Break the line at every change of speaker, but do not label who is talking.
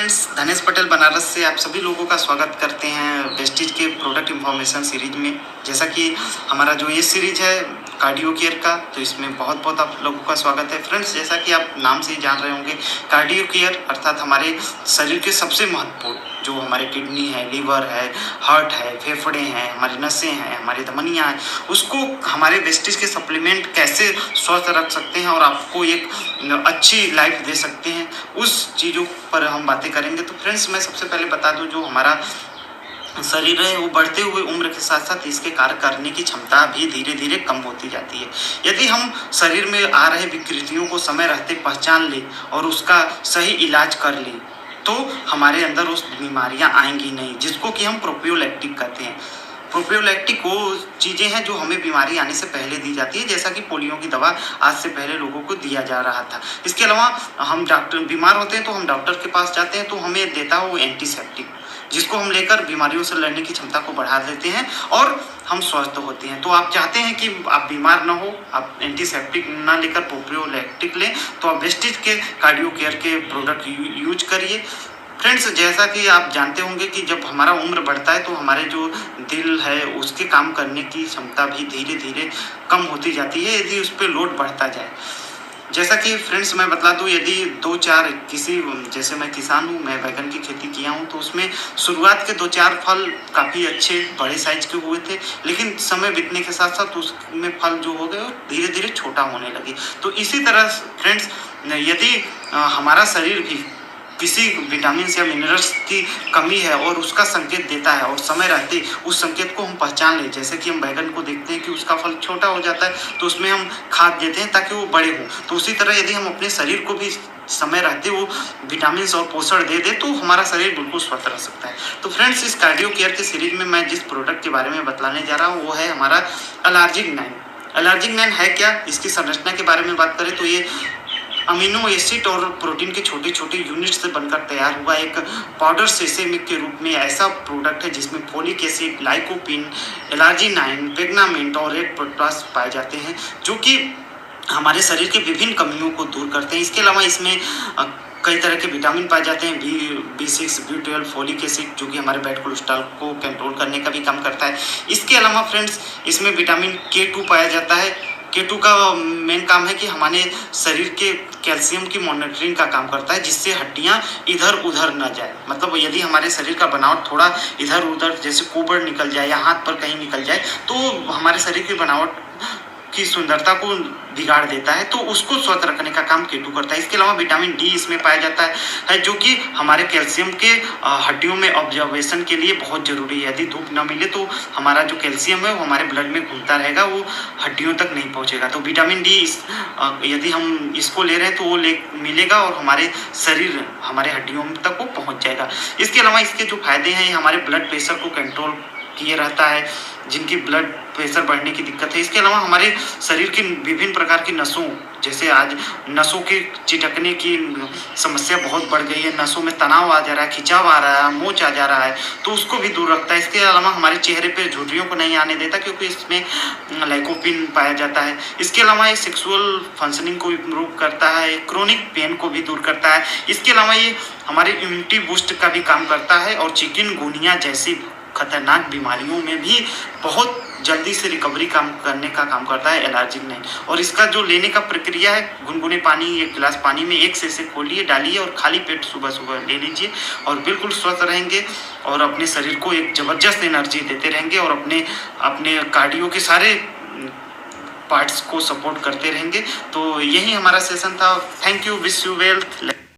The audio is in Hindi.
फ्रेंड्स, धनेश पटेल बनारस से आप सभी लोगों का स्वागत करते हैं वेस्टीज के प्रोडक्ट इन्फॉर्मेशन सीरीज में। जैसा कि हमारा जो ये सीरीज है कार्डियो केयर का, तो इसमें बहुत बहुत आप लोगों का स्वागत है। फ्रेंड्स, जैसा कि आप नाम से ही जान रहे होंगे, कार्डियो केयर अर्थात हमारे शरीर के सबसे महत्वपूर्ण जो हमारे किडनी है, लीवर है, हार्ट है, फेफड़े हैं, हमारी नसें हैं, हमारी धमनियाँ हैं, उसको हमारे वेस्टीज के सप्लीमेंट कैसे स्वस्थ रख सकते हैं और आपको एक अच्छी लाइफ दे सकते हैं, उस चीज़ों पर हम बातें करेंगे। तो फ्रेंड्स, मैं सबसे पहले बता दूं, जो हमारा शरीर है वो बढ़ते हुए उम्र के साथ साथ इसके कार्य करने की क्षमता भी धीरे धीरे कम होती जाती है। यदि हम शरीर में आ रहे विकृतियों को समय रहते पहचान लें और उसका सही इलाज कर लें, तो हमारे अंदर उस बीमारियां आएंगी नहीं, जिसको कि हम प्रोपियोलैक्टिक कहते हैं। प्रोपियोलैक्टिक वो चीज़ें हैं जो हमें बीमारी आने से पहले दी जाती है, जैसा कि पोलियो की दवा आज से पहले लोगों को दिया जा रहा था। इसके अलावा हम डॉक्टर बीमार होते हैं तो हम डॉक्टर के पास जाते हैं, तो हमें देता है वो एंटीसेप्टिक, जिसको हम लेकर बीमारियों से लड़ने की क्षमता को बढ़ा देते हैं और हम स्वस्थ होते हैं। तो आप चाहते हैं कि आप बीमार ना हो, आप एंटीसेप्टिक ना लेकर प्रोपियोलैक्टिक लें, तो आप वेस्टीज के कार्डियो केयर के प्रोडक्ट यूज करिए। फ्रेंड्स, जैसा कि आप जानते होंगे कि जब हमारा उम्र बढ़ता है तो हमारे जो दिल है उसके काम करने की क्षमता भी धीरे धीरे कम होती जाती है यदि उस पर लोड बढ़ता जाए। जैसा कि फ्रेंड्स मैं बता दूं, यदि दो चार किसी, जैसे मैं किसान हूं, मैं बैगन की खेती किया हूं, तो उसमें शुरुआत के 2-4 फल काफ़ी अच्छे बड़े साइज के हुए थे, लेकिन समय बीतने के साथ साथ उसमें फल जो हो गए वो धीरे धीरे छोटा होने लगे। तो इसी तरह फ्रेंड्स, यदि हमारा शरीर भी किसी विटामिन या मिनरल्स की कमी है और उसका संकेत देता है और समय रहते उस संकेत को हम पहचान लें, जैसे कि हम बैगन को देखते हैं कि उसका फल छोटा हो जाता है तो उसमें हम खाद देते हैं ताकि वो बड़े हों, तो उसी तरह यदि हम अपने शरीर को भी समय रहते वो विटामिन और पोषण दे दे तो हमारा शरीर बिल्कुल स्वस्थ रह सकता है। तो फ्रेंड्स, इस कार्डियो केयर के सीरीज में मैं जिस प्रोडक्ट के बारे में बतलाने जा रहा हूँ वो है हमारा एलार्जिक 9। एलार्जिक 9 है क्या, इसकी संरचना के बारे में बात करें तो ये अमीनो एसिड और प्रोटीन के छोटे छोटे यूनिट से बनकर तैयार हुआ एक पाउडर सेसेमिक के रूप में ऐसा प्रोडक्ट है जिसमें फोलिक एसिड, लाइकोपिन, एलार्जिनाइन, पेग्नामेंट और रेड पोटाश पाए जाते हैं, जो कि हमारे शरीर के विभिन्न कमियों को दूर करते हैं। इसके अलावा इसमें कई तरह के विटामिन पाए जाते हैं, B6, B12, फोलिक एसिड, जो कि हमारे बैड कोलेस्ट्रॉल को कंट्रोल करने का भी काम करता है। इसके अलावा फ्रेंड्स, इसमें विटामिन K2 पाया जाता है। K2 का मेन काम है कि हमारे शरीर के कैल्शियम की मॉनिटरिंग का काम करता है, जिससे हड्डियां इधर उधर न जाए। मतलब यदि हमारे शरीर का बनावट थोड़ा इधर उधर, जैसे कोबड़ निकल जाए या हाथ पर कहीं निकल जाए, तो हमारे शरीर की बनावट की सुंदरता को बिगाड़ देता है, तो उसको स्वस्थ रखने का काम K2 करता है। इसके अलावा विटामिन D इसमें पाया जाता है, जो कि हमारे कैल्शियम के हड्डियों में ऑब्जर्वेशन के लिए बहुत जरूरी है। यदि धूप न मिले तो हमारा जो कैल्शियम है वो हमारे ब्लड में घूमता रहेगा, वो हड्डियों तक नहीं पहुंचेगा। तो विटामिन D यदि हम इसको ले रहे हैं तो वो मिलेगा और हमारे शरीर, हमारे हड्डियों तक वो पहुँच जाएगा। इसके अलावा इसके जो फायदे हैं, हमारे ब्लड प्रेशर को कंट्रोल किए रहता है, जिनकी ब्लड प्रेशर बढ़ने की दिक्कत है। इसके अलावा हमारे शरीर की विभिन्न प्रकार की नसों, जैसे आज नसों के चिटकने की समस्या बहुत बढ़ गई है, नसों में तनाव आ जा रहा है, खिंचाव आ रहा है, मोच आ जा रहा है, तो उसको भी दूर रखता है। इसके अलावा हमारे चेहरे पे झुर्रियों को नहीं आने देता, क्योंकि इसमें लाइकोपिन पाया जाता है। इसके अलावा ये सेक्सुअल फंक्शनिंग को इम्प्रूव करता है, क्रोनिक पेन को भी दूर करता है। इसके अलावा ये हमारे इम्यूनिटी बूस्ट का भी काम करता है और चिकनगुनिया जैसी खतरनाक बीमारियों में भी बहुत जल्दी से रिकवरी करने का काम करता है एलार्जिक 9। और इसका जो लेने का प्रक्रिया है, गुनगुने पानी, 1 गिलास पानी में 1 से इसे खोलिए, डालिए और खाली पेट सुबह सुबह ले लीजिए और बिल्कुल स्वस्थ रहेंगे और अपने शरीर को एक ज़बरदस्त एनर्जी देते रहेंगे और अपने कार्डियो के सारे पार्ट्स को सपोर्ट करते रहेंगे। तो यही हमारा सेशन था। Thank you, wish you wealth.